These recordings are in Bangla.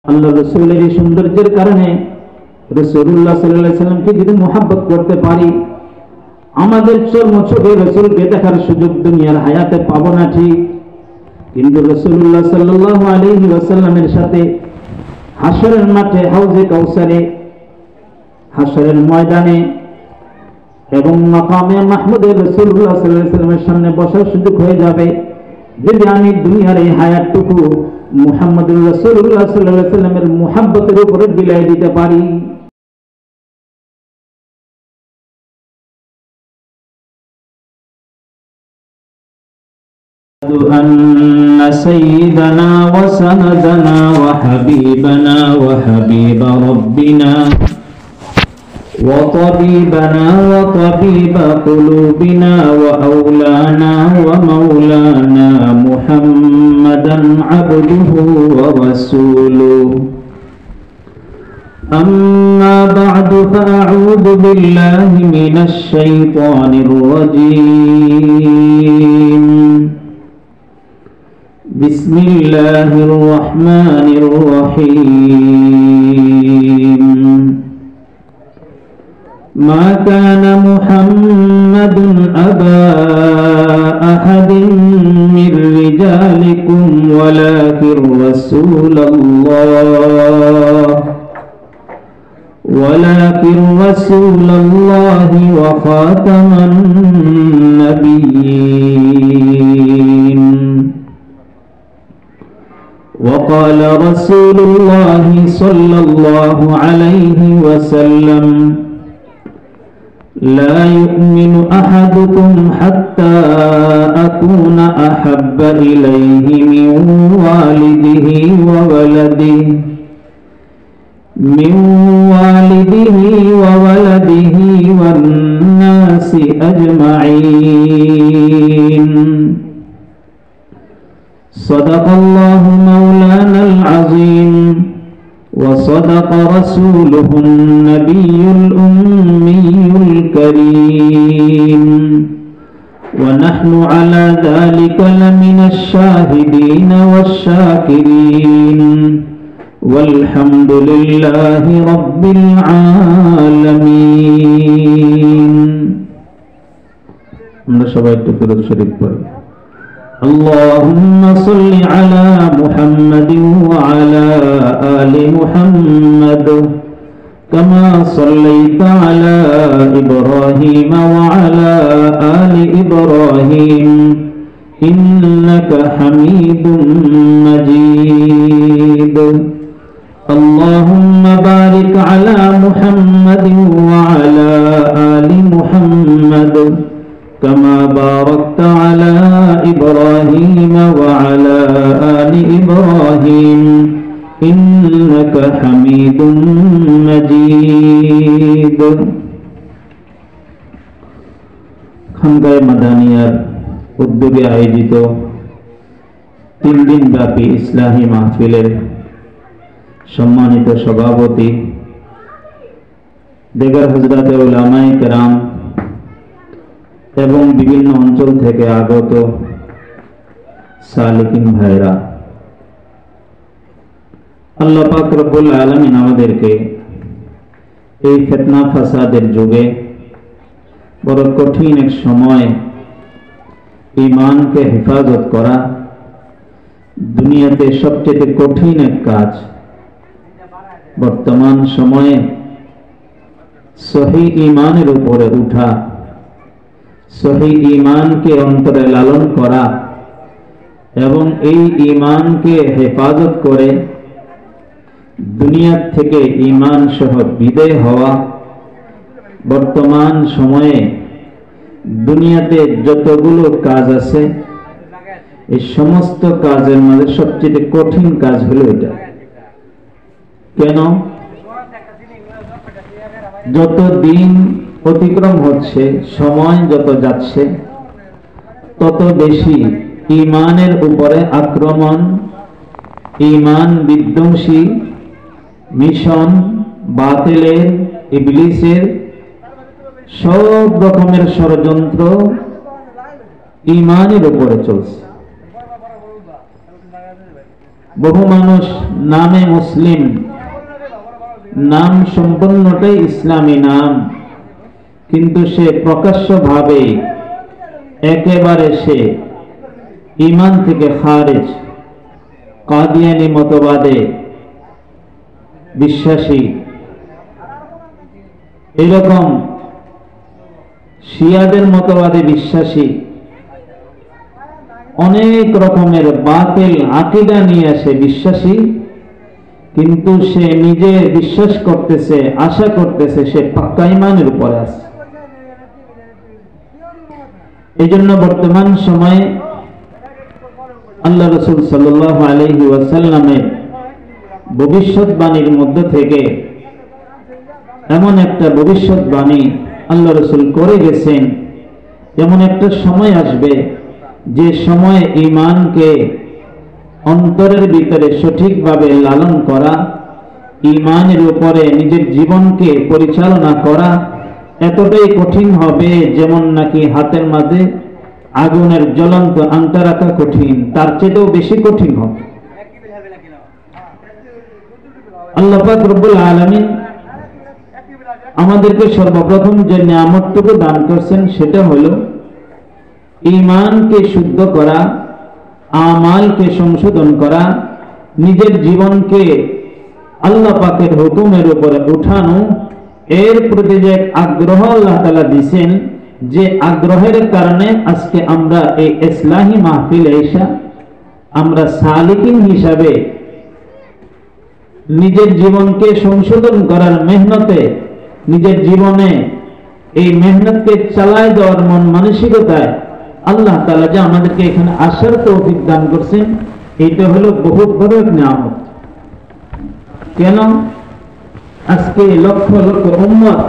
আল্লাহ রাসূলের এই সৌন্দর্যের কারণে রাসূলুল্লাহ সাল্লাল্লাহু আলাইহি ওয়াসাল্লামকে যদি মুহাব্বত করতে পারি, আমাদের চর্মচোখে রাসূলকে দেখার সুযোগ দুনিয়ার হায়াতে পাবো না ঠিক, কিন্তু রাসূলুল্লাহ সাল্লাল্লাহু আলাইহি ওয়াসাল্লামের সাথে হাসরের মাঠে, হাউজে কাউসারে, হাসরের ময়দানে এবং মাকামে মাহমুদে রাসূলুল্লাহ সাল্লাল্লাহু আলাইহি ওয়াসাল্লামের সামনে বসার সুযোগ হয়ে যাবে যদি আমি দুনিয়ার এই হায়াতটুকু মুহাম্মদুর রাসূলুল্লাহ সাল্লাল্লাহু আলাইহি ওয়াসাল্লামের মুহাব্বতের উপরে বিলাই দিতে পারি। أن سيدنا وسندنا وحبيبنا وحبيب ربنا وطبيبنا وطبيب قلوبنا وأولانا ومولانا محمدا عبده ورسوله. أما بعد فأعوذ بالله من الشيطان الرجيم. بسم الله الرحمن الرحيم. ما كان محمد أبا أحد من رجالكم ولكن رسول الله وخاتم النبيين. وقال رسول الله صلى الله عليه وسلم: لا يؤمن أحدكم حتى أكون أحب إليه من والده وولده والناس أجمعين. صدق الله مولانا العظيم وصدق رسوله النبي الأمي الكريم، ونحن على ذلك لمن الشاهدين والشاكرين، والحمد لله رب العالمين. আমরা সবাই একটু দরুদ শরীফ পড়ি। اللهم صل على محمد وعلى آل محمد كما صليت على إبراهيم وعلى آل إبراهيم إنك حميد مجيد. اللهم بارك على محمد وعلى آل محمد كما باركت على إبراهيم وعلى آل إبراهيم إنك حميد مجيد. খানকায়ে মাদানিয়ার উদ্যোগে আয়োজিত 3 দিন ব্যাপী ইসলামী মাহফিলের সম্মানিত সভাপতি দেগার হযরতে উলামায়ে কেরাম এবং বিভিন্ন অঞ্চল থেকে আগত সালিকিন ভাইরা, আল্লাহ পাক রব্বুল আলামিন আমাদেরকে এই ফিতনা ফাসাদের যুগে বড় কঠিন এক সময় ঈমানকে হেফাজত করা দুনিয়াতে সবচেয়ে কঠিন এক কাজ। বর্তমান সময়ে সহি ঈমানের উপরে উঠা, সহি ঈমানকে অন্তরে লালন করা এবং এই ঈমানকে হেফাজত করে দুনিয়া থেকে ঈমান সহ বিদায় হওয়া, বর্তমান সময়ে দুনিয়াতে যতগুলো কাজ আছে এই সমস্ত কাজের মধ্যে সবচেয়ে কঠিন কাজ হলো এটা। কেন? যত দিন অতিক্রম হচ্ছে, সময় যত যাচ্ছে, তত বেশি ঈমানের উপরে আক্রমণ, ঈমান বিধ্বংসী মিশন, বাতিলের, ইবলিসের সব রকমের ষড়যন্ত্র ঈমানের উপরে চলছে। বহু মানুষ নামে মুসলিম, নাম সম্পূর্ণটাই ইসলামী নাম, কিন্তু সে প্রকাশ্যভাবে একেবারে সে ঈমান থেকে খারিজ, কাদিয়ানি মতবাদে বিশ্বাসী, এরকম শিয়াদের মতবাদে বিশ্বাসী, অনেক রকমের বাতিল আকীদা নিয়ে সে বিশ্বাসী, কিন্তু সে নিজে বিশ্বাস করতেছে, আশা করতেছে সে পাক্কা ঈমানের উপরে আছে। এই জন্য বর্তমান সময়ে আল্লাহ রাসূল সাল্লাল্লাহু আলাইহি ওয়াসাল্লামের ভবিষ্যৎবাণীর মধ্য থেকে এমন একটা ভবিষ্যৎবাণী আল্লাহ রাসূল করে গেছেন, এমন একটা সময় আসবে যে সময়ে ঈমানকে অন্তরের ভিতরে সঠিকভাবে লালন করা, ঈমানের উপরে নিজের জীবনকে পরিচালনা করা এতটাই কঠিন হবে যেমন নাকি হাতের মাঝে আগুনের জ্বলন্ত আংটা রাখা কঠিন, তার চেয়েও বেশি কঠিন হবে। আল্লাহ পাক রব্বুল আলামিন আমাদেরকে সর্বপ্রথম যে নিয়ামতটুকু দান করছেন সেটা হলো ঈমানকে শুদ্ধ করা, আমালকে সংশোধন করা, নিজের জীবনকে আল্লাহ পাকের হুকুমের উপরে উঠানো। এর প্রতি যে আগ্রহ আল্লাহ তাআলা দিয়েছেন, যে আগ্রহের কারণে আজকে আমরা এই ইসলাহি মাহফিলে এসে আমরা সালিকিন হিসাবে নিজের জীবনকে সংশোধন করার মেহনতে, নিজের জীবনে এই মেহনতকে চালায় দেওয়ার মন মানসিকতায় আল্লাহ তাআলা যে আমাদেরকে এখানে আসার তৌফিক দান করছেন, এটা হলো বহুত বড় এক নিয়ামত। কেন আজকে লক্ষ লক্ষ উম্মত,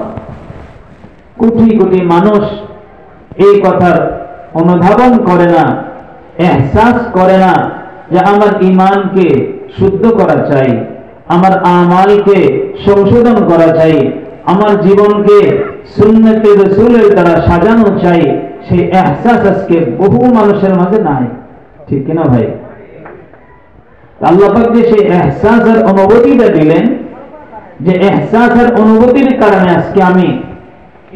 কোটি কোটি মানুষ এই কথার অনুধাবন করে না, এহসাস করে না যে আমার ঈমানকে শুদ্ধ করা চাই, আমার আমালকে সংশোধন করা চাই, আমার জীবনকে সুন্নতে রাসূলের দ্বারা সাজানো চাই। সেই এহসাস আজকে বহু মানুষের মাঝে নাই, ঠিক কিনা ভাই? আল্লাহ পাক যে সেই এহসাসের অনুভূতিটা দিলেন, যে এহসাসের অনুভূতির কারণে আজকে আমি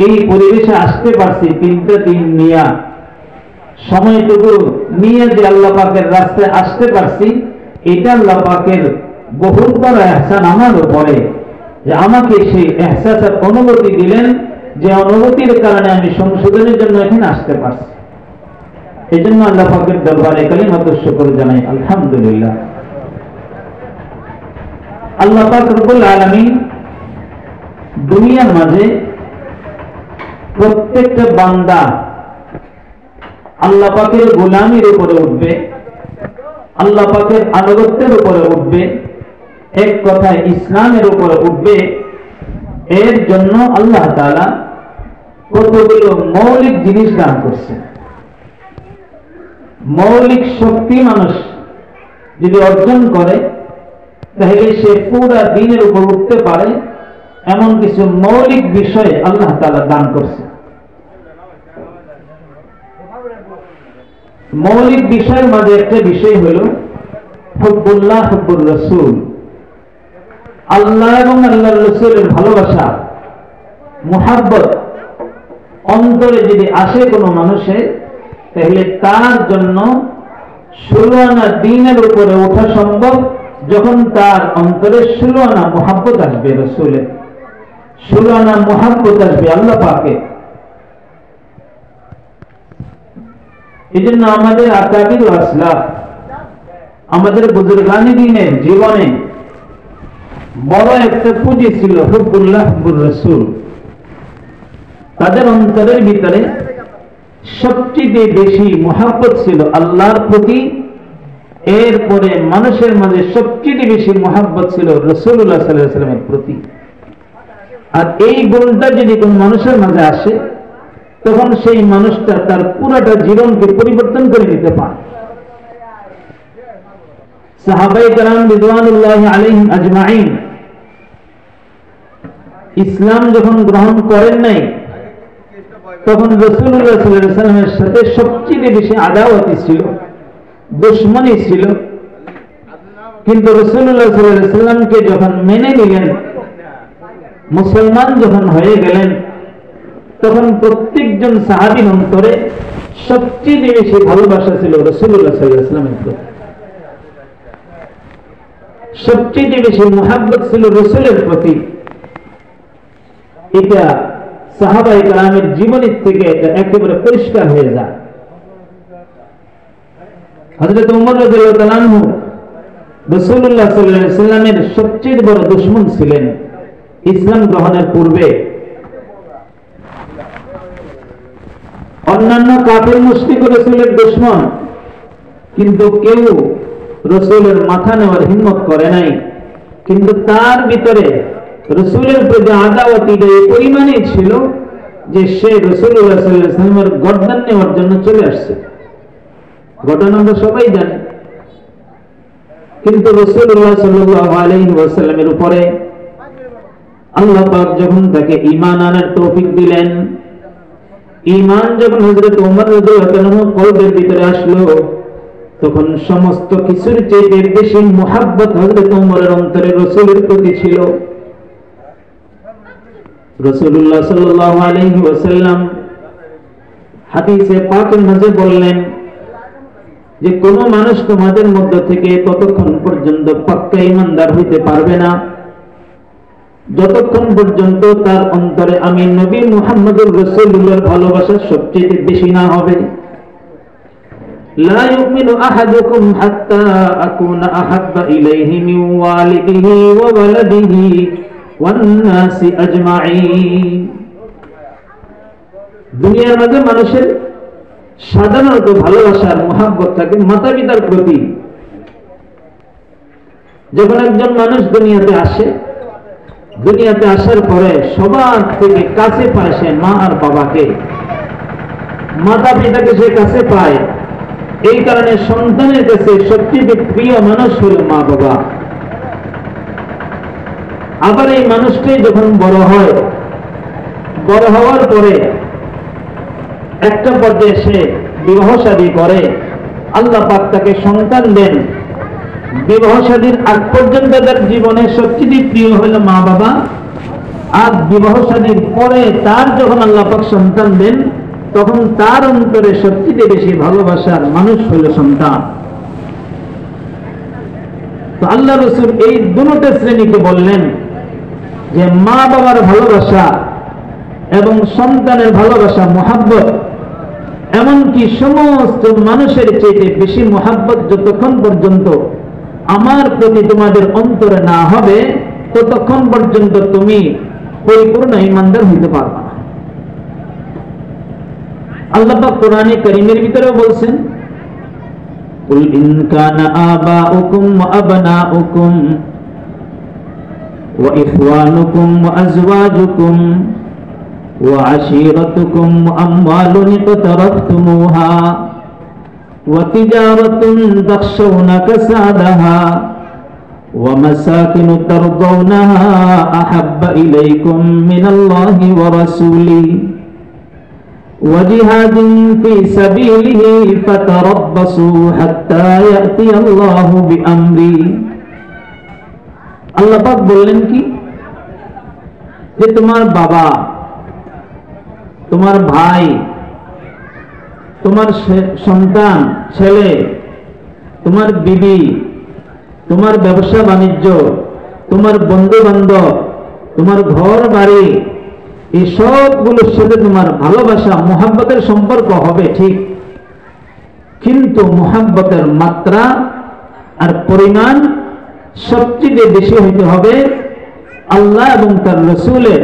এই পরিবেশে আসতে পারছি, তিনটা দিন নিয়ে সময়টুকু নিয়ে যে আল্লাহ পাকের রাস্তায় আসতে পারছি, এটা আল্লাহ পাকের বহুত বড় এহসান আমার উপরে, যে আমাকে সেই এহসাসের অনুভূতি দিলেন, যে অনুভূতির কারণে আমি সংশোধনের জন্য এখানে আসতে পারছি। এই জন্য আল্লাহ পাকের দরবারে কালিমাতুশ শুকর জানাই, আলহামদুলিল্লাহ। আল্লাহ পাক রব্বুল আলামিন দুনিয়ার মাঝে প্রত্যেকটা বান্দা আল্লাহ পাকের গোলামির উপরে উঠবে, আল্লাহ পাকের আনুগত্যের উপরে উঠবে, এক কথায় ইসলামের উপরে উঠবে। এর জন্য আল্লাহ তাআলা কতগুলো মৌলিক জিনিস দান করছেন। মৌলিক শক্তি মানুষ যদি অর্জন করে তাহলে সে পুরা দিনের উপর উঠতে পারে, এমন কিছু মৌলিক বিষয় আল্লাহ তাআলা দান করছে। মৌলিক বিষয়ের মাঝে একটা বিষয় হলো হুব্বুল্লাহ হুব্বুর রাসূল, আল্লাহ এবং আল্লাহর রাসূলের ভালোবাসা, মুহাব্বত অন্তরে যদি আসে কোনো মানুষের, তাহলে তার জন্য 16 আনা দ্বীনের উপরে ওঠা সম্ভব, যখন তার অন্তরে 16 আনা মুহাব্বত আসবে রাসূলের, 16 আনা মুহাব্বত আসবে আল্লাহ পাকের। এই জন্য আমাদের আকাবির আসলাফ, আমাদের বুজুর্গানি দ্বীনের জীবনে বড় একটা পুঁজি ছিল হুব্বুল্লাহ হুব্বুর রাসূল। তাদের অন্তরের ভিতরে সবচেয়ে বেশি মুহাব্বত ছিল আল্লাহর প্রতি, এরপরে মানুষের মাঝে সবচেয়ে বেশি মুহাব্বত ছিল রাসূলুল্লাহ সাল্লাল্লাহু আলাইহি ওয়াসাল্লামের প্রতি। আর এই গুণটা যদি কোন মানুষের মাঝে আসে, তখন সেই মানুষটা তার পুরোটা জীবনকে পরিবর্তন করে নিতে পারে। সাহাবায়ে কেরাম রিদওয়ানুল্লাহি আলাইহিম আজমাইন ইসলাম যখন গ্রহণ করেন নাই, তখন রাসূলুল্লাহ সাল্লাল্লাহু আলাইহি ওয়াসাল্লামের সাথে সবচেয়ে বেশি আদাওয়াতি ছিল, দুশমনী ছিল। কিন্তু রাসূলুল্লাহ সাল্লাল্লাহু আলাইহি ওয়াসাল্লামকে যখন মেনে নিলেন, মুসলমান যখন হয়ে গেলেন, তখন প্রত্যেকজন সাহাবীর অন্তরে সবচেয়ে বেশি ভালোবাসা ছিল রাসূলুল্লাহ সাল্লাল্লাহু আলাইহি ওয়াসাল্লামের প্রতি। সবচেয়ে বেশি মুহাব্বত ছিল রাসূলের প্রতি। এটা সাহাবায়ে কেরামের জীবনের থেকে এটা একেবারে পরিষ্কার হয়ে যায়। হযরত ওমর রাদিয়াল্লাহু তাআলা আনহু রাসূলুল্লাহ সাল্লাল্লাহু আলাইহি ওয়াসাল্লামের সবচেয়ে বড় দুশমন ছিলেন ইসলাম গ্রহণের পূর্বে। অন্যান্য কাফের মুশরিক রাসূলের দুশমন, কিন্তু কেউ রাসূলের মাথা নেওয়ার হিম্মত করে নাই। কিন্তু তার ভিতরে রাসূলের প্রতি আদাওয়াতিটা এই পরিমাণে ছিল যে সে রাসূলুল্লাহ সাল্লাল্লাহু আলাইহি ওয়াসাল্লামের গর্দান নেওয়ার জন্য চলে আসছে। ঘটনা আমরা সবাই জানি। কিন্তু রাসূলুল্লাহ সাল্লাল্লাহু আলাইহি ওয়াসাল্লামের উপরে আল্লাহ পাক যখন তাকে ঈমান আনার তৌফিক দিলেন, ঈমান যখন হযরত ওমর রাদিয়াল্লাহু আনহু কলবের ভিতরে আসলো, তখন সমস্ত কিছুর চেয়ে বেশি মুহাব্বত হযরত ওমরের অন্তরে রাসূলের প্রতি ছিল। রাসূলুল্লাহ সাল্লাল্লাহু আলাইহি ওয়াসাল্লাম হাদিসে পাকের মাঝে বললেন যে কোন মানুষ তোমাদের মধ্য থেকে ততক্ষণ পর্যন্ত পাক্কা ঈমানদার হইতে পারবে না যতক্ষণ পর্যন্ত তার অন্তরে আমি নবী মুহাম্মদুর রাসূলুল্লাহর ভালোবাসা সবচেয়ে বেশি না হবে। লা ইউমিনু আহাদুকুম হাত্তা আকুনা আহাব্বা ইলাইহি মিন ওয়ালিদিহি ওয়া ওয়ালাদিহি ওয়ান নাসি আজমাইন। দুনিয়ার মধ্যে মানুষের সাধারণত ভালোবাসার মুহাব্বত থাকে মাতা পিতার প্রতি। যখন একজন মানুষ দুনিয়াতে আসে, দুনিয়াতে আসার পরে সবার থেকে কাছে পায় সে মা আর বাবাকে, মাতা পিতাকে সে কাছে পায়। এই কারণে সন্তানের কাছে সবচেয়ে প্রিয় মানুষ হল মা বাবা। আবার এই মানুষটাই যখন বড় হয়, বড় হওয়ার পরে একটা পর্যায়ে সে বিবাহ শাদী করে, আল্লাহ পাক তাকে সন্তান দেন। বিবাহ শাদীর আগ পর্যন্ত তার জীবনে সবচেয়ে প্রিয় হলো মা বাবা, আর বিবাহ শাদীর পরে তার যখন আল্লাহ পাক সন্তান দেন, তখন তার অন্তরে সবচেয়ে বেশি ভালোবাসার মানুষ হলো সন্তান। তো আল্লাহ রাসূল এই দুটো শ্রেণীকে বললেন যে মা বাবার ভালোবাসা এবং সন্তানের ভালোবাসা মুহাব্বত, এমনকি সমস্ত মানুষের চেয়ে বেশি মুহাব্বত যতক্ষণ পর্যন্ত আমার প্রতি তোমাদের অন্তরে না হবে, ততক্ষণ পর্যন্ত তুমি পরিপূর্ণ ঈমানদার হইতে পারবে না। আল্লাহ পাক কোরআনে কারীমের ভিতরে বলছেন, কুল ইন কানা আবাউকুম ওয়া আবনাউকুম ওয়া ইখওয়ানুকুম ওয়া আজওয়াজুকুম ওয়া আশীরাতুকুম ওয়া আমওয়ালুন ইqtaraftumuha ওয়া তিজারাতুন তাখশাউনা কাসাদাহা ওয়া মাসাকিনু তারদাউনাহা আহাব্বা ইলাইকুম মিনাল্লাহি ওয়া রাসূলিহি ওয়া জিহাদিন ফি সাবিলিহি ফাতারাব্বাসু হাত্তা ইয়াতিয়াল্লাহু বিআমরি। আল্লাহ পাক বললেন কি, যে তোমার বাবা, তোমার ভাই, তোমার সন্তান, ছেলে, তোমার বিবি, তোমার ব্যবসা বাণিজ্য, তোমার বন্ধু বান্ধব, তোমার ঘর বাড়ি, এই সবগুলোর সাথে তোমার ভালোবাসা মুহাব্বতের সম্পর্ক হবে ঠিক, কিন্তু মুহাব্বতের মাত্রা আর পরিমাণ সবচেয়ে বেশি হইতে হবে আল্লাহ এবং তার রাসূলের।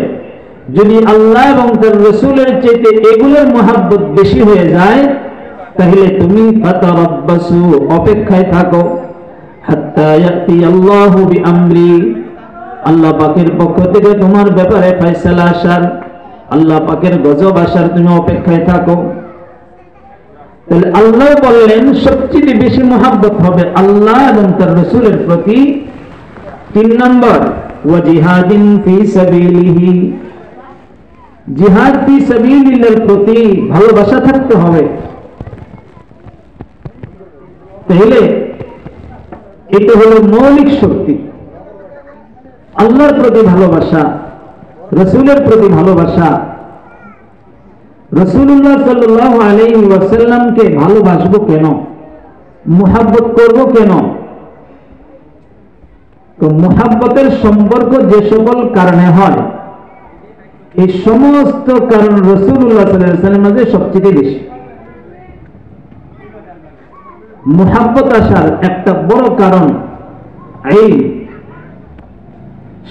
যদি আল্লাহ এবং তার রাসূলের চাইতে এগুলোর মুহাব্বত বেশি হয়ে যায়, তাহলে তুমি ফাতারাব্বাসু, অপেক্ষায় থাকো, হাত্তা ইয়াতিয়াল্লাহু বিআমরি, আল্লাহ পাকের পক্ষ থেকে তোমার ব্যাপারে ফয়সালা আসার, আল্লাহ পাকের গজব আসার তুমি অপেক্ষায় থাকো। তাহলে আল্লাহ বললেন সবচেয়ে বেশি মুহাব্বত হবে আল্লাহ এবং তার রাসূলের প্রতি। 3 নম্বর, ওয়া জিহাদিন ফি সাবিলিহি, জিহাদ ফি সাবিলিল্লাহর প্রতি ভালোবাসা থাকতে হবে। তাহলে এটা হলো মৌলিক শক্তি। আল্লাহর প্রতি ভালোবাসা, রাসূলের প্রতি ভালোবাসা। রাসূলুল্লাহ সাল্লাল্লাহু আলাইহি ওয়াসাল্লামকে ভালোবাসবো কেন, মুহাব্বত করব কেন? তো মুহাব্বতের সম্পর্ক যে সকল কারণে হয়, এই সমস্ত কারণ রাসূলুল্লাহ সাল্লাল্লাহু আলাইহি ওয়াসাল্লামের মাঝে সবচেয়ে বেশি। মুহাব্বত আসার একটা বড় কারণ এই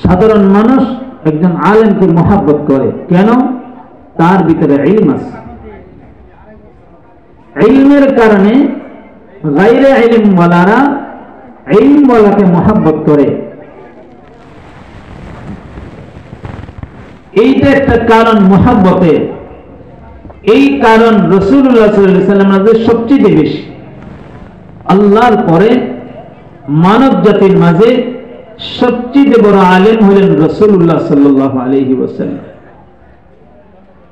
সাধারণ মানুষ একজন আলেমকে মুহাব্বত করে কেন? তার ভিতরে ইলম আছে। ইলমের কারণে গায়রে ইলম ওয়ালারা ইলম ওয়ালাকে মুহাব্বত করে। এইটা একটা কারণ মুহাব্বতের। এই কারণ রাসূলুল্লাহ সাল্লাল্লাহু আলাইহি ওয়াসাল্লামের সবচেয়ে বেশি। আল্লাহর পরে মানব জাতির মাঝে সবচেয়ে বড় আলেম হলেন রাসূলুল্লাহ সাল্লাল্লাহু আলাইহি ওয়াসাল্লাম।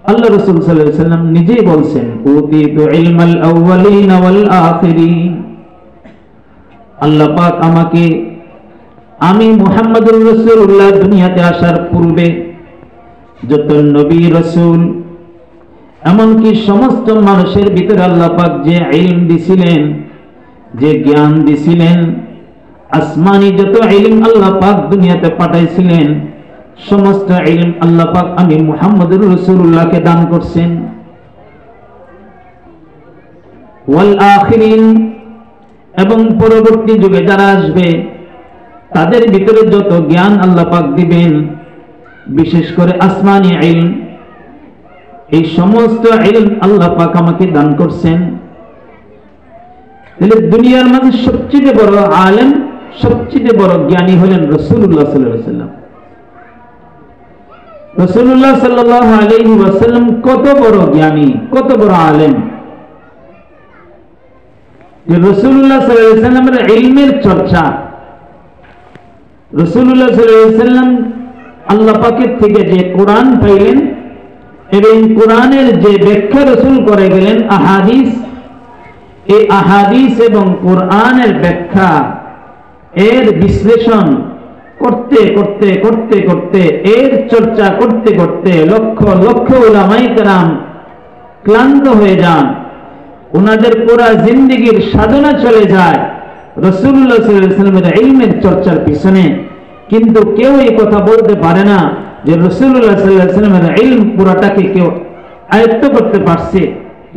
আল্লাহ রাসূল সাল্লাল্লাহু আলাইহি ওয়াসাল্লাম নিজেই বলছেন, উতিতু ইলমাল আউয়ালিন ওয়াল আখিরিন। আল্লাহ পাক আমাকে, আমি মুহাম্মদুর রাসূলুল্লাহ দুনিয়াতে আসার পূর্বে যত নবী রাসূল এমনকি সমস্ত মানুষের ভিতরে আল্লাহ পাক যে ইলম দিছিলেন, যে জ্ঞান দিছিলেন, আসমানি যত ইলম আল্লাহ পাক দুনিয়াতে পাঠাইছিলেন, সমস্ত ইলম আল্লাহ পাক আমি মুহাম্মদুর রাসূলুল্লাহকে দান করছেন। ওয়াল আখিরিন, এবং পরবর্তী যুগে যারা আসবে তাদের ভিতরে যত জ্ঞান আল্লাহ পাক দিবেন, বিশেষ করে আসমানি ইলম, এই সমস্ত ইলম আল্লাহ পাক আমাকে দান করছেন। তাহলে দুনিয়ার মাঝে সবচেয়ে বড় আলেম, সবচেয়ে বড় জ্ঞানী হলেন রাসূলুল্লাহ সাল্লাল্লাহু আলাইহি ওয়াসাল্লাম। রাসূলুল্লাহ সাল্লাল্লাহু আলাইহি ওয়াসাল্লাম কত বড় জ্ঞানী, কত বড় আলেম যে রাসূলুল্লাহ সাল্লাল্লাহু আলাইহি ওয়াসাল্লামের ইলমের চর্চা। রাসূলুল্লাহ সাল্লাল্লাহু আলাইহি ওয়াসাল্লাম আল্লাহ পাকের থেকে যে কোরআন পাইলেন এবং কোরআনের যে ব্যাখ্যা রাসূল করে গেলেন আহাদিস, এই আহাদিস এবং কোরআনের ব্যাখ্যা এর বিশ্লেষণ করতে করতে করতে করতে, এর চর্চা করতে করতে লক্ষ লক্ষ উলামায়ে কেরাম ক্লান্ত হয়ে যান। ওনাদের পুরা জিন্দেগীর সাধনা চলে যায় রাসূলুল্লাহ সাল্লাল্লাহু আলাইহি ওয়াসাল্লামের ইলমের চর্চার পিছনে। কিন্তু কেউ এই কথা বলতে পারে না যে রাসূলুল্লাহ সাল্লাল্লাহু আলাইহি ওয়াসাল্লামের ইলম পুরাটাকে কেউ আয়ত্ত করতে পারছে।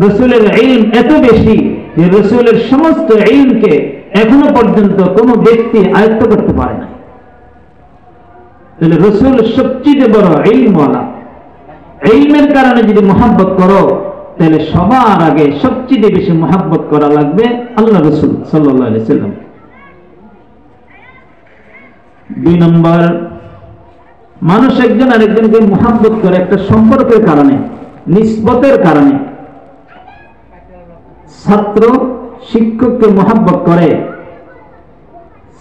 রাসূলের ইলম এত বেশি যে রাসূলের সমস্ত ইলমকে এখনো পর্যন্ত কোনো ব্যক্তি আয়ত্ত করতে পারে না। তাহলে রাসূল সবচেয়ে বড় ইলমওয়ালা। ইলমের কারণে যদি মুহাব্বত করো, তাহলে সবার আগে সবচেয়ে বেশি মুহাব্বত করা লাগবে আল্লাহ রাসূল সাল্লাল্লাহু আলাইহি ওয়াসাল্লাম। 2 নম্বর, মানুষ একজন আরেকজনকে মুহাব্বত করে একটা সম্পর্কের কারণে, নিসবতের কারণে। ছাত্র শিক্ষককে মুহাব্বত করে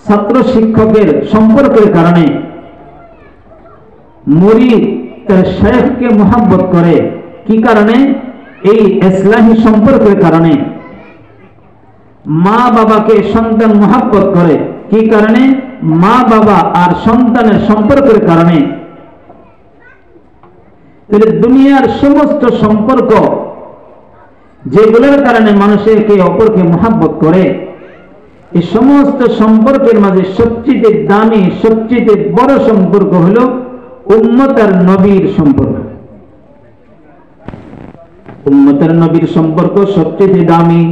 ছাত্র শিক্ষকের সম্পর্কের কারণে। মুরিদ তার শায়েখকে মুহাব্বত করে কি কারণে? এই ইসলাহি সম্পর্কের কারণে। মা বাবাকে সন্তান মুহাব্বত করে কি কারণে? মা বাবা আর সন্তানের সম্পর্কের কারণে। তাহলে দুনিয়ার সমস্ত সম্পর্ক যেগুলোর কারণে মানুষ একে অপরকে মুহাব্বত করে, এই সমস্ত সম্পর্কের মাঝে সবচেয়ে দামি, সবচেয়ে বড় সম্পর্ক হলো উম্মত আর নবীর সম্পর্ক। উম্মত আর নবীর সম্পর্ক সবচেয়ে দামি।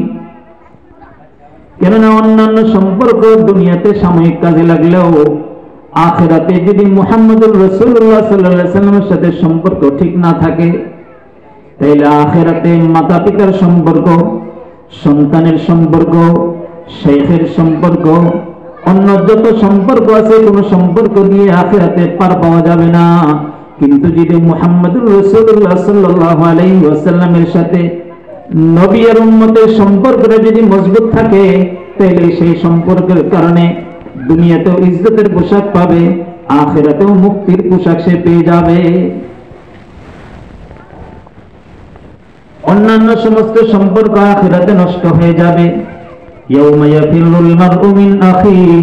কেননা অন্যান্য সম্পর্ক দুনিয়াতে সাময়িক কাজে লাগলেও আখিরাতে যদি মুহাম্মদুর রাসূলুল্লাহ সাল্লাল্লাহু আলাইহি ওয়াসাল্লামের সাথে সম্পর্ক ঠিক না থাকে, তাইলে আখিরাতে মাতা পিতার সম্পর্ক, সন্তানের সম্পর্ক, শেখের সম্পর্ক, অন্য যত সম্পর্ক আছে কোন সম্পর্ক দিয়ে আখিরাতে পার পাওয়া যাবে না। কিন্তু যদি মুহাম্মদুর রাসূলুল্লাহ সাল্লাল্লাহু আলাইহি ওয়াসাল্লামের সাথে নবী আর উম্মতের সম্পর্কটা যদি মজবুত থাকে, তাহলে সেই সম্পর্কের কারণে দুনিয়াতেও ইজ্জতের পোশাক পাবে, আখিরাতেও মুক্তির পোশাক সে পেয়ে যাবে। অন্যান্য সমস্ত সম্পর্ক আখিরাতে নষ্ট হয়ে যাবে। ইয়াউমা ইয়াফিরুল মার'উ মিন আখিহি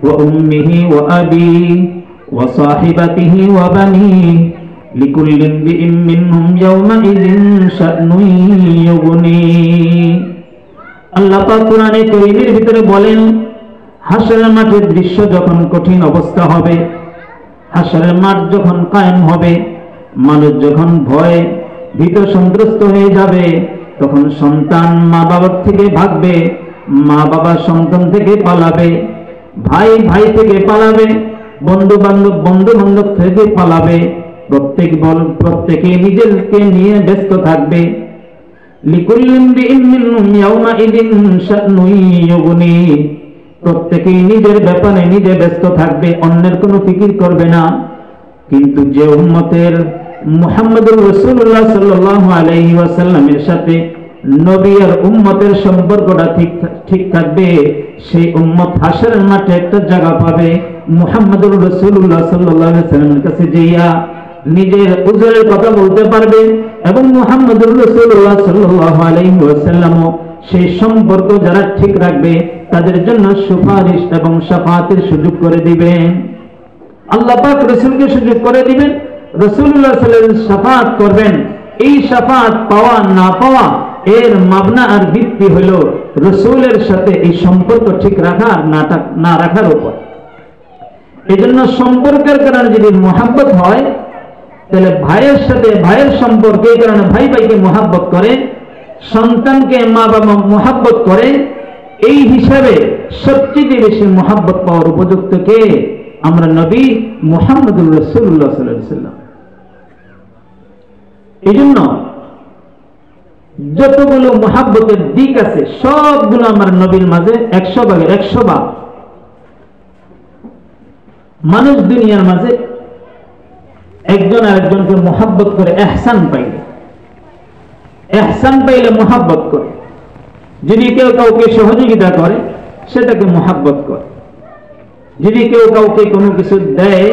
ওয়া উম্মিহি ওয়া আবিহি ওয়া সাহিবাতিহি ওয়া বানিহি লিকুল্লি ইমরিইম মিনহুম ইয়াউমাইযিন শা'নুন ইউগনিহি। আল্লাহ পাক কোরআনে কারীমের ভিতরে বলেন, হাসরের মাঠের দৃশ্য যখন কঠিন অবস্থা হবে, হাসরের মাঠ যখন কায়েম হবে, মানুষ যখন ভয়ে ভীত সন্ত্রস্ত হয়ে যাবে, তখন সন্তান মা বাবার থেকে ভাগবে, মা বাবা সন্তান থেকে পালাবে, ভাই ভাই থেকে পালাবে, বন্ধু বান্ধব থেকে পালাবে, প্রত্যেকে নিজেকে নিয়ে ব্যস্ত থাকবে। লিকুল্লি ইমরিইম মিনহুম ইয়াউমাইযিন শা'নুন ইউগনিহি, প্রত্যেকেই নিজের ব্যাপারে নিজে ব্যস্ত থাকবে, অন্যের কোনো ফিকির করবে না। কিন্তু যে উম্মতের মুহাম্মদুর রাসূলুল্লাহ সাল্লাল্লাহু আলাইহি ওয়াসাল্লামের সাথে নবী আর উম্মতের সম্পর্কটা ঠিক থাকবে, সেই উম্মত হাসরের মাঠে একটা জায়গা পাবে, মুহাম্মদুর রাসূলুল্লাহ সাল্লাল্লাহু আলাইহি ওয়াসাল্লামের কাছে যাইয়া নিজের উজরের কথা বলতে পারবে, এবং মুহাম্মদুর রাসূলুল্লাহ সাল্লাল্লাহু আলাইহি ওয়াসাল্লামও সেই সম্পর্ক যারা ঠিক রাখবে তাদের জন্য সুপারিশ এবং শাফাআতের সুযোগ করে দিবেন। আল্লাহ পাক রাসূলকে সুযোগ করে দিবেন, রাসূলুল্লাহ সাল্লাল্লাহু আলাইহি ওয়াসাল্লাম শাফাআত করবেন। এই শাফাআত পাওয়া না পাওয়া এর মাবনা আর ভিত্তি হলো রাসূলের সাথে এই সম্পর্ক ঠিক রাখা আর না রাখার উপর। এজন্য সম্পর্কের কারণে যদি মুহাব্বত হয়, তাহলে ভাইয়ের সাথে ভাইয়ের সম্পর্ক, এই কারণে ভাই ভাইকে মুহাব্বত করে, সন্তানকে মা বাবা মুহাব্বত করে, এই হিসাবে সবচেয়ে বেশি মুহাব্বত পাওয়ার উপযুক্ত কে? আমরা নবী মুহাম্মদুর রাসূলুল্লাহ সাল্লাল্লাহু আলাইহি ওয়াসাল্লাম। এজন্য যতগুলো মুহাব্বতের দিক আছে সবগুলো আমার নবীর মাঝে 100 ভাগের 100 ভাগ। মানুষ দুনিয়ার মাঝে একজন আরেকজনকে মুহাব্বত করে ইহসান পাইলে মুহাব্বত করে। যদি কেউ কাউকে সহযোগিতা করে সেটাকে মুহাব্বত করে। যদি কেউ কাউকে কোনো কিছু দেয়,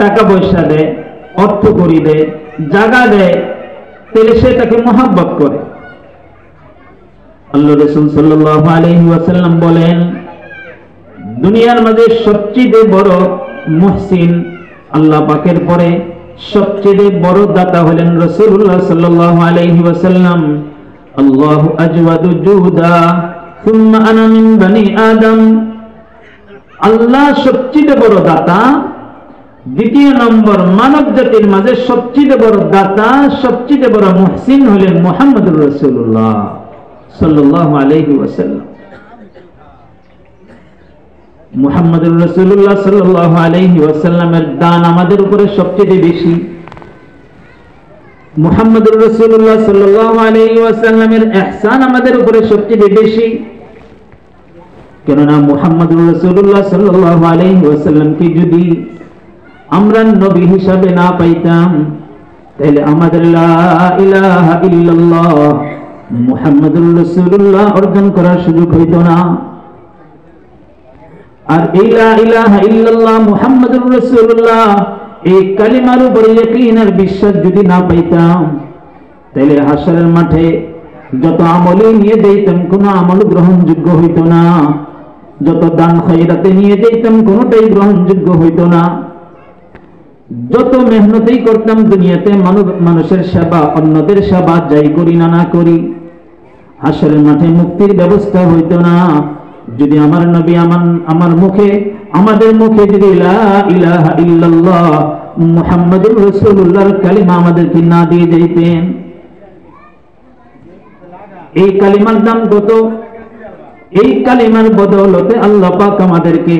টাকা পয়সা দেয়, অর্থ করি দেয়, জায়গা দেয়, তাহলে সেটাকে মুহাব্বত করে। আল্লাহ রাসূল সাল্লাল্লাহু আলাইহি ওয়াসাল্লাম বলেন, দুনিয়ার মাঝে সবচেয়ে বড় মুহসিন আল্লাহ পাকের পরে সবচেয়ে বড় দাতা হলেন রাসূলুল্লাহ সাল্লাল্লাহু আলাইহি ওয়াসাল্লাম। আল্লাহু আজওয়াদু জুদা সুম্মা আনা মিন বনি আদম। আল্লাহ সবচেয়ে বড় দাতা, দ্বিতীয় নম্বর মানব জাতির মাঝে সবচেয়ে বড় দাতা, সবচেয়ে বড় মুহসিন হলেন মুহাম্মদুর রাসূলুল্লাহ সাল্লাল্লাহু আলাইহি ওয়াসাল্লাম। মুহাম্মদুর রাসূলুল্লাহ সাল্লাল্লাহু আলাইহি ওয়াসাল্লামের দান আমাদের উপরে সবচেয়ে বেশি। মুহাম্মদুর রাসূলুল্লাহ সাল্লাল্লাহু আলাইহি ওয়াসাল্লামের ইহসান আমাদের উপরে সবচেয়ে বেশি। কেননা মুহাম্মদুর রাসূলুল্লাহ সাল্লাল্লাহু আলাইহি ওয়াসাল্লামকে যদি আমরা নবী হিসাবে না পাইতাম, তাহলে আমাদের লা ইলাহা ইল্লাল্লাহ মুহাম্মদুর রাসূলুল্লাহ অর্জন করার সুযোগ হইত না। আর এই লা ইলাহা ইল্লাল্লাহ মুহাম্মদুর রাসূলুল্লাহ এই কালিমার উপরে ইয়াকিন আর বিশ্বাস যদি না পাইতাম, তাহলে হাসরের মাঠে যত আমলে নিয়ে যাইতাম কোনো আমল গ্রহণযোগ্য হইত না, যত দান খয়রাতে নিয়ে যাইতাম কোনোটাই গ্রহণযোগ্য হইত না। যত মেহনতই করতাম দুনিয়াতে মানুষের সেবা, অন্যদের সেবা যাই করি না করি, হাসরের মাঠে মুক্তির ব্যবস্থা হইত না যদি আমার নবী আমার মুখে, আমাদের মুখে যদি লা ইলাহা ইল্লাল্লাহ মুহাম্মাদুর রাসূলুল্লাহর কালিমা আমাদেরকে না দিয়ে যাইতেন। এই কালিমার দাম কত? এই কালিমার বদৌলতে আল্লাহ পাক আমাদেরকে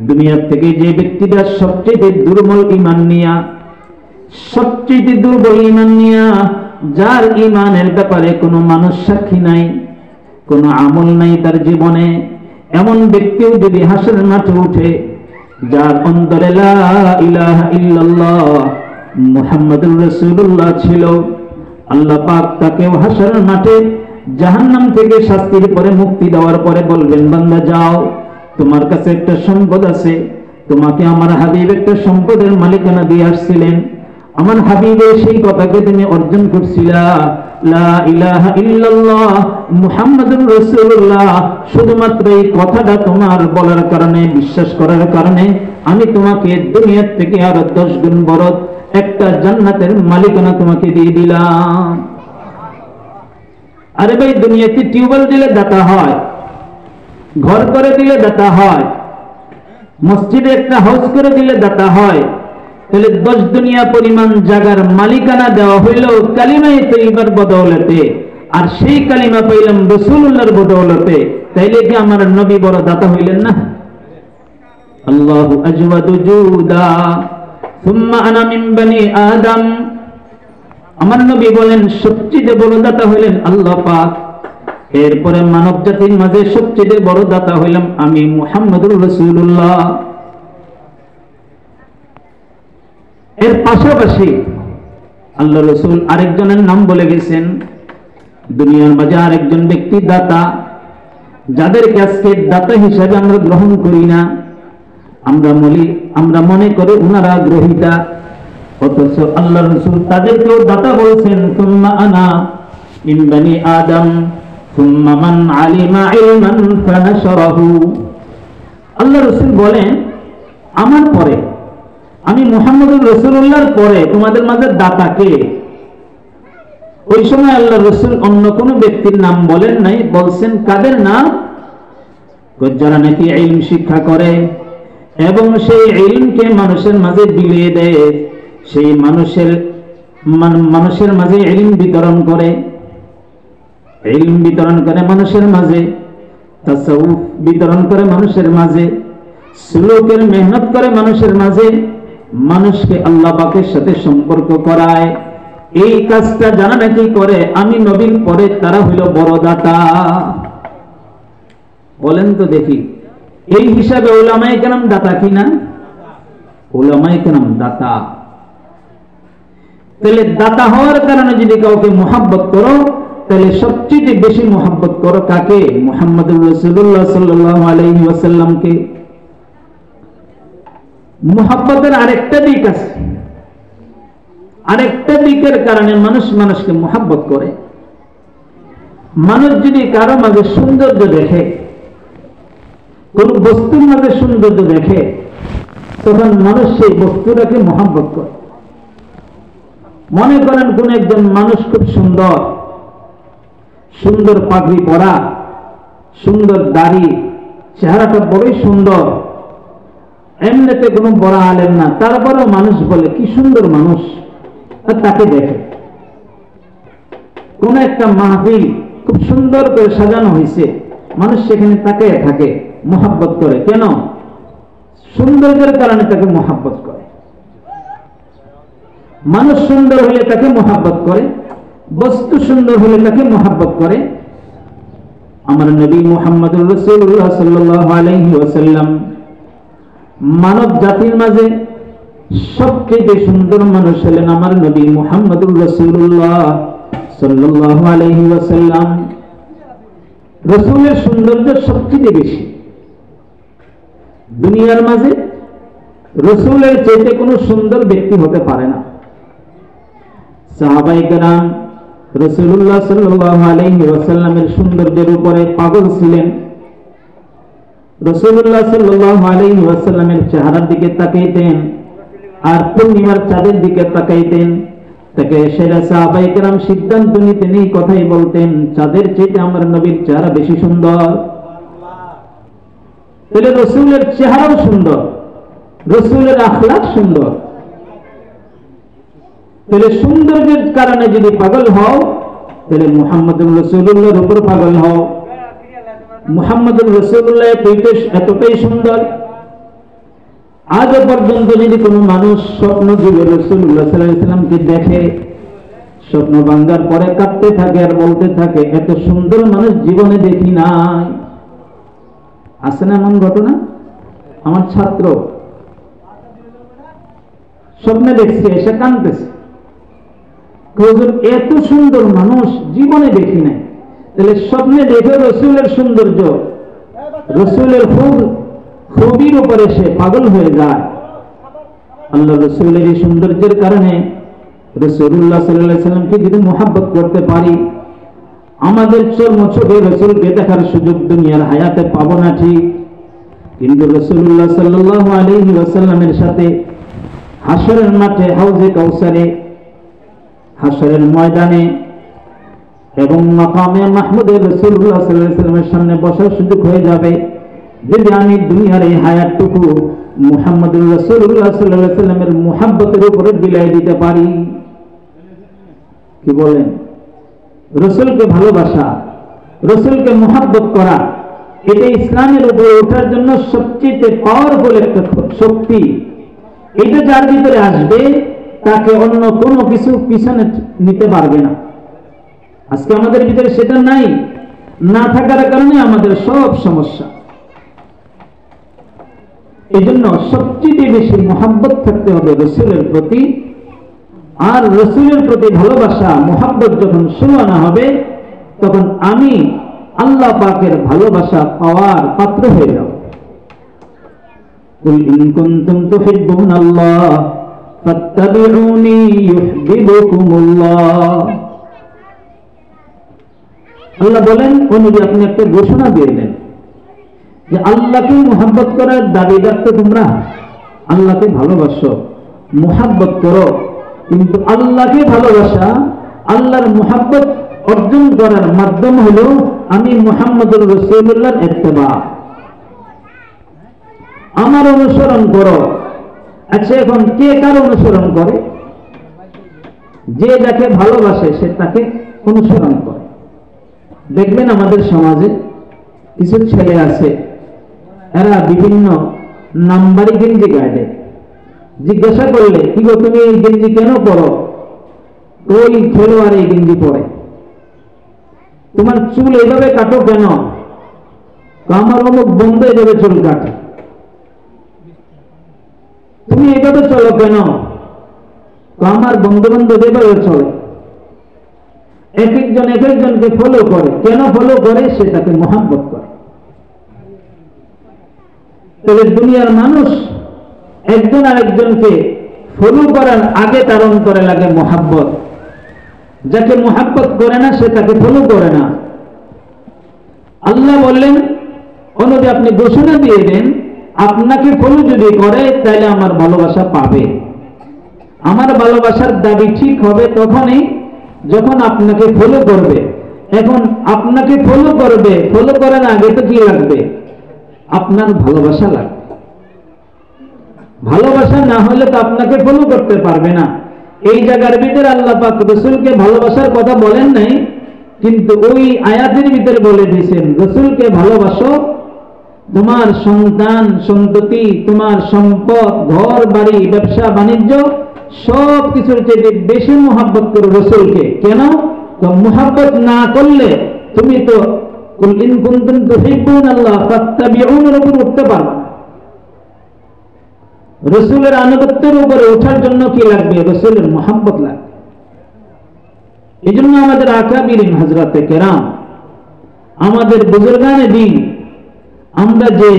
দুনিয়ার থেকে যে ব্যক্তিরা সবচেয়ে দুর্বল ঈমান নিয়া, সবচেয়ে দুর্বল ঈমান নিয়া, যার ঈমানের ব্যাপারে কোনো মানুষ সাক্ষী নাই, কোনো আমল নাই তার জীবনে, এমন ব্যক্তিও যদি হাসরের মাঠে উঠে, যার অন্তরে লা ইলাহা ইল্লাল্লাহ মুহাম্মাদুর রাসূলুল্লাহ ছিল, আল্লাহ পাক তাকেও হাসরের মাঠে জাহান্নাম থেকে শাস্তির পরে মুক্তি দেওয়ার পরে বলবেন, বান্দা যাও, তোমার কাছে একটা সম্পদ আছে, তোমাকে আমার হাবিব একটা সম্পদের মালিকানা দিয়ে আসছিলেন, আমার হাবিবের সেই কথাকে তুমি অর্জন করছিলা, লা ইলাহা ইল্লাল্লাহ মুহাম্মাদুর রাসূলুল্লাহ, শুধুমাত্র এই কথাটা তোমার বলার কারণে, বিশ্বাস করার কারণে আমি তোমাকে দুনিয়া থেকে আরো 10 গুণ বড় একটা জান্নাতের মালিকানা তোমাকে দিয়ে দিলাম। আরে ভাই, দুনিয়াতে টিউবওয়েল দিলে দাতা হয়, ঘর করে দিলে দাতা হয়, মসজিদে একটা হাউস করে দিলে দাতা হয়, তাহলে 10 দুনিয়া পরিমাণ জায়গার মালিকানা দেওয়া হইল কালিমায়ে তৈয়বার বদৌলতে, আর সেই কালিমা পাইলাম রাসূলুল্লাহর বদৌলতে, তাইলে কি আমার নবী বড় দাতা হইলেন না? আল্লাহু আজওয়াদু জুদা সুম্মা আনা মিন বনি আদম। আমার নবী বলেন সবচেয়ে বড় দাতা হইলেন আল্লাহ পাক, এরপরে মানব জাতির মাঝে সবচেয়ে বড় দাতা হইলাম আমি মুহাম্মদুর রাসূলুল্লাহ। এর পাশাপাশি আল্লাহ রাসূল আরেকজনের নাম বলে গেছেন, দুনিয়ার মাঝে আরেকজন ব্যক্তি দাতা, যাদেরকে আজকে দাতা হিসাবে আমরা গ্রহণ করি না, আমরা মনে করি ওনারা গ্রহীতা, অথচ আল্লাহ রাসূল তাদেরকেও দাতা বলছেন। সুম্মা আনা মিন বনি আদম সুম্মা মান আলিমা ইলমান ফানাশরাহু। আল্লাহ রাসূল বলেন আমার পরে, আমি মুহাম্মদুর রাসূলুল্লাহর পরে তোমাদের মাঝে দাতা কে? ওই সময় আল্লাহ রাসূল অন্য কোন ব্যক্তির নাম বলেন নাই, বলছেন কাদের নাম? যারা নাকি ইলম শিক্ষা করে এবং সেই ইলমকে মানুষের মাঝে বিলিয়ে দেয়, সেই মানুষের মাঝে ইলম বিতরণ করে, ইলম বিতরণ করে মানুষের মাঝে, তাসাউফ বিতরণ করে মানুষের মাঝে, সুলুকের মেহনত করে মানুষের মাঝে, মানুষকে আল্লাহ পাকের সাথে সম্পর্ক করায়। এই কাজটা যারা নাকি করে আমি নবীর পরে, তারা হইল বড় দাতা। বলেন তো দেখি, এই হিসাবে উলামায়ে কেরাম দাতা কিনা? উলামায়ে কেরাম দাতা। তাহলে দাতা হওয়ার কারণে যদি কাউকে মুহাব্বত করো, তাহলে সবচেয়ে বেশি মুহাব্বত করো কাকে? মুহাম্মদুর রাসূলুল্লাহ সাল্লাল্লাহু আলাইহি ওয়াসাল্লামকে। মুহাব্বতের আরেকটা দিক আছে, আরেকটা দিকের কারণে মানুষ মানুষকে মুহাব্বত করে। মানুষ যদি কারো মাঝে সৌন্দর্য দেখে, কোন বস্তুর মাঝে সৌন্দর্য দেখে, তখন মানুষ সেই বস্তুটাকে মুহাব্বত করে। মনে করেন কোন একজন মানুষ খুব সুন্দর, সুন্দর পাগড়ি পরা, সুন্দর দাড়ি, চেহারাটা বড়ই সুন্দর, এমনিতে কোনো বড় আলেম না, তারপরেও মানুষ বলে কি সুন্দর মানুষ, আর তাকে দেখে। কোন একটা মাহফিল খুব সুন্দর করে সাজানো হয়েছে, মানুষ সেখানে তাকিয়ে থাকে, মুহাব্বত করে। কেন? সৌন্দর্যের কারণে তাকে মুহাব্বত করে। মানুষ সুন্দর হলে তাকে মুহাব্বত করে, বস্তু সুন্দর হলে তাকে মুহাব্বত করে। আমার নবী মুহাম্মদুর রাসূলুল্লাহ সাল্লাল্লাহু আলাইহি ওয়াসাল্লাম মানব জাতির মাঝে সবচেয়ে সুন্দর মানুষ হলেন আমার নবী মুহাম্মদুর রাসূলুল্লাহ সাল্লাল্লাহু আলাইহি ওয়াসাল্লাম। রাসূলের সৌন্দর্য সবচেয়ে বেশি দুনিয়ার মাঝে, রাসূলের চাইতে কোনো সুন্দর ব্যক্তি হতে পারে না। সাহাবায়ে কেরাম রাসূলুল্লাহ সাল্লাল্লাহু আলাইহি ওয়াসাল্লামের সৌন্দর্যের উপরে পাগল ছিলেন। রাসূলুল্লাহ সাল্লাল্লাহু আলাইহি ওয়াসাল্লামের চেহারার দিকে তাকাইতেন আর পূর্ণিমার চাঁদের দিকে তাকাইতেন, তাকে সেরা সাহাবায়ে কেরাম সিদ্ধান্ত নিতেন, এই কথাই বলতেন, চাঁদের চাইতে আমার নবীর চেহারা বেশি সুন্দর। তাহলে রাসূলের চেহারাও সুন্দর, রাসূলের আখলাক সুন্দর। তাহলে সৌন্দর্যের কারণে যদি পাগল হও, তাহলে মুহাম্মদুর রাসূলুল্লাহর উপর পাগল হও। মুহাম্মদুর রাসূলুল্লাহ এতটাই সুন্দর, আজ পর্যন্ত যদি কোনো মানুষ স্বপ্ন যুগে রাসূলুল্লাহ সাল্লাল্লাহু আলাইহি ওয়াসাল্লামকে দেখে, স্বপ্ন ভাঙার পরে কাঁদতে থাকে আর বলতে থাকে এত সুন্দর মানুষ জীবনে দেখি নাই। আছে না এমন ঘটনা? আমার ছাত্র স্বপ্নে দেখছে, এসে কাঁদতেছে, হুজুর এত সুন্দর মানুষ জীবনে দেখি নাই। তাহলে স্বপ্নে দেখে রাসূলের সৌন্দর্য, রাসূলের খুবির উপরে সে পাগল হয়ে যায়। আল্লাহ রাসূলের এই সৌন্দর্যের কারণে রাসূলুল্লাহ সাল্লাল্লাহু আলাইহি ওয়াসাল্লামকে যদি মুহাব্বত করতে পারি, আমাদের চর্ম চোখে রাসূলকে দেখার সুযোগ দুনিয়ার হায়াতে পাবো না ঠিক, কিন্তু রাসূলুল্লাহ সাল্লাল্লাহু আলাইহি ওয়াসাল্লামের সাথে হাসরের মাঠে, হাউজে কাউসারে, হাসরের ময়দানে এবং মাকামে মাহমুদে রাসূলুল্লাহ সাল্লাল্লাহু আলাইহি ওয়াসাল্লামের সামনে বসার সুযোগ হয়ে যাবে যদি আমি দুনিয়ার এই হায়াতটুকু মুহাম্মদুর রাসূলুল্লাহ সাল্লাল্লাহু আলাইহি ওয়াসাল্লামের মুহাব্বতের উপরে বিলাই দিতে পারি। কি বলেন? রাসূলকে ভালোবাসা, রাসূলকে মুহাব্বত করা, এটা ইসলামের উপরে ওঠার জন্য সবচেয়ে পাওয়ারফুল একটা শক্তি। এটা যার ভিতরে আসবে তাকে অন্য কোনো কিছু পিছনে নিতে পারবে না। আজকে আমাদের ভিতরে সেটা নাই, না থাকার কারণে আমাদের সব সমস্যা। এই জন্য সবচেয়ে বেশি মুহাব্বত থাকতে হবে রাসূলের প্রতি। আর রাসূলের প্রতি ভালোবাসা, মুহাব্বত যখন শুরু আনা হবে, তখন আমি আল্লাহ পাকের ভালোবাসা পাওয়ার পাত্র হয়ে যাব। কুল ইন কুনতুম তুহিব্বুনাল্লাহ ফাত্তাবিউনি ইউহিব্বুকুমুল্লাহ। আল্লাহ বলেন, ও নবী আপনি একটা ঘোষণা দিয়ে দেন যে আল্লাহকে মুহাব্বত করার দাবিদার তো তোমরা, আল্লাহকে ভালোবাসো, মুহাব্বত করো, কিন্তু আল্লাহকে ভালোবাসা, আল্লাহর মুহাব্বত অর্জন করার মাধ্যম হলো আমি মুহাম্মদুর রাসূলুল্লাহর ইত্তেবা, আমার অনুসরণ করো। আচ্ছা, এখন কে কার অনুসরণ করে? যে যাকে ভালোবাসে সে তাকে অনুসরণ করে। দেখবেন আমাদের সমাজে কিছু ছেলে আছে, এরা বিভিন্ন নাম্বারি গেঞ্জি গায়ে দেয়। জিজ্ঞাসা করলে, কি গো তুমি এই গেঞ্জি কেন পরো? ওই খেলোয়াড় এই গেঞ্জি পরে। তোমার চুল এইভাবে কাটো কেন? আমার অমুক বন্ধু এইভাবে চুল কাটে। তুমি এইভাবে চলো কেন? আমার বন্ধু বান্ধব এভাবে চলে। এক একজন এক একজনকে ফলো করে। কেন ফলো করে? সে তাকে মুহাব্বত করে। তবে দুনিয়ার মানুষ একজন আরেকজনকে ফলো করার আগে তার অন্তরে লাগে মুহাব্বত। যাকে মুহাব্বত করে না সে তাকে ফলো করে না। আল্লাহ বললেন, ও নবী আপনি ঘোষণা দিয়ে দেন, আপনাকে ফলো যদি করে তাহলে আমার ভালোবাসা পাবে। আমার ভালোবাসার দাবি ঠিক হবে তখনই যখন আপনাকে ফলো করবে। এখন আপনাকে ফলো করবে, ফলো করার আগে তো কি লাগবে? আপনার ভালোবাসা লাগবে। ভালোবাসা না হলে তো আপনাকে ফলো করতে পারবে না। এই জায়গার ভিতরে আল্লাহ পাক রাসূলকে ভালোবাসার কথা বলেন নাই, কিন্তু ওই আয়াতের ভিতরে বলে দিয়েছেন রাসূলকে ভালোবাসো, তোমার সন্তান সন্ততি, তোমার সম্পদ, ঘর বাড়ি, ব্যবসা বাণিজ্য সব কিছুর চেয়ে বেশি মুহাব্বত করো রাসূলকে। কেন? তো মুহাব্বত না করলে তুমি তো কুল ইন কুনতুম তুহিব্বুনাল্লাহ ফাত্তাবিউনির উপর উঠতে পারবে না। রাসূলের আনুগত্যের উপরে ওঠার জন্য কি লাগবে? রাসূলের মুহাব্বত লাগবে। এই জন্য আমাদের আকাবিরিন হযরতে কেরাম, আমাদের বুজুর্গানে দ্বীন, আমরা যে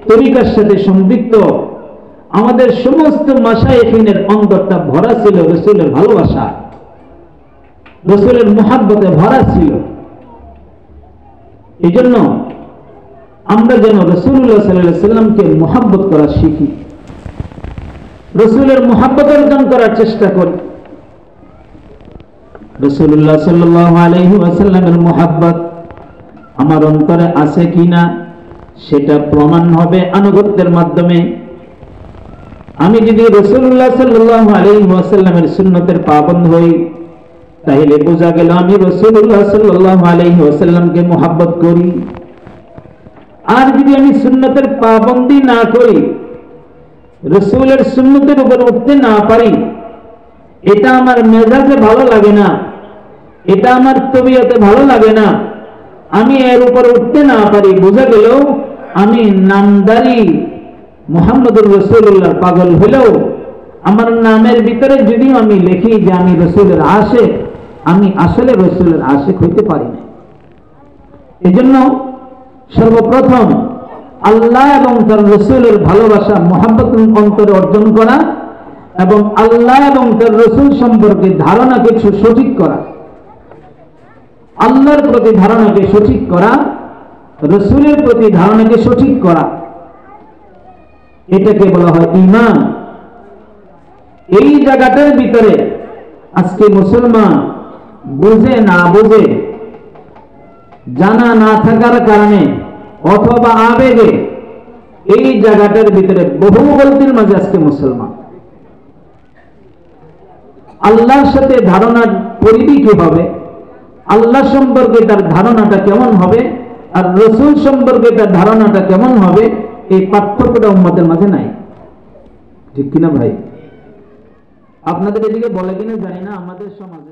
তরিকার সাথে সম্পৃক্ত, আমাদের সমস্ত মাশায়েখিনের অন্তরটা ভরা ছিল রাসূলের ভালোবাসা, রাসূলের মুহাব্বতে ভরা ছিল। এই জন্য আমরা যেন রাসূলুল্লাহ সাল্লাল্লাহু আলাইহি ওয়াসাল্লামকে মুহাব্বত করা শিখি, রাসূলের মুহাব্বত অর্জন করার চেষ্টা করি। রাসূলুল্লাহ সাল্লাল্লাহু আলাইহি ওয়াসাল্লামের মুহাব্বত আমার অন্তরে আছে কিনা সেটা প্রমাণ হবে আনুগত্যের মাধ্যমে। আমি যদি রাসূলুল্লাহ সাল্লাল্লাহু আলাইহি ওয়াসাল্লামের সুন্নতের পাবন্দ হই, তাহলে বোঝা গেল আমি রাসূলুল্লাহ সাল্লাল্লাহু আলাইহি ওয়াসাল্লামকে মুহাব্বত করি। আর যদি আমি সুন্নতের পাবন্দি না করি, রাসূলের সুন্নতের উপর উঠতে না পারি, এটা আমার মেজাজে ভালো লাগে না, এটা আমার তবিয়তে ভালো লাগে না, আমি এর উপর উঠতে না পারি, বোঝা গেল আমি নামদারি মুহাম্মদুর রাসূলুল্লাহ পাগল হলেও আমার নামের ভিতরে যদিও আমি লিখি যে আমি রাসূলের আশিক, আমি আসলে রাসূলের আশিক হইতে পারি না। এজন্য সর্বপ্রথম আল্লাহ এবং তার রাসূলের ভালোবাসা মুহাব্বত অন্তরে অর্জন করা, এবং আল্লাহ এবং তার রসুল সম্পর্কে ধারণাকে সঠিক করা, আল্লাহর প্রতি ধারণাকে সঠিক করা, রসুলের প্রতি ধারণাকে সঠিক করা, এটাকে বলা হয় ঈমান। এই জায়গাটার ভিতরে আজকে মুসলমান বুঝে না বুঝে, জানা না থাকার কারণে অথবা আবেগে এই জায়গাটার ভিতরে বহু গলতির মাঝে আজকে মুসলমান। আল্লাহর সাথে ধারণার পরিধি কি হবে, আল্লাহ সম্পর্কে তার ধারণাটা কেমন হবে, আর রসুল সম্পর্কে তার ধারণাটা কেমন হবে, এই পার্থক্যটা উম্মতের মাঝে নাই। ঠিক কিনা ভাই? আপনাদের এদিকে বলে কিনা জানি না, আমাদের সমাজে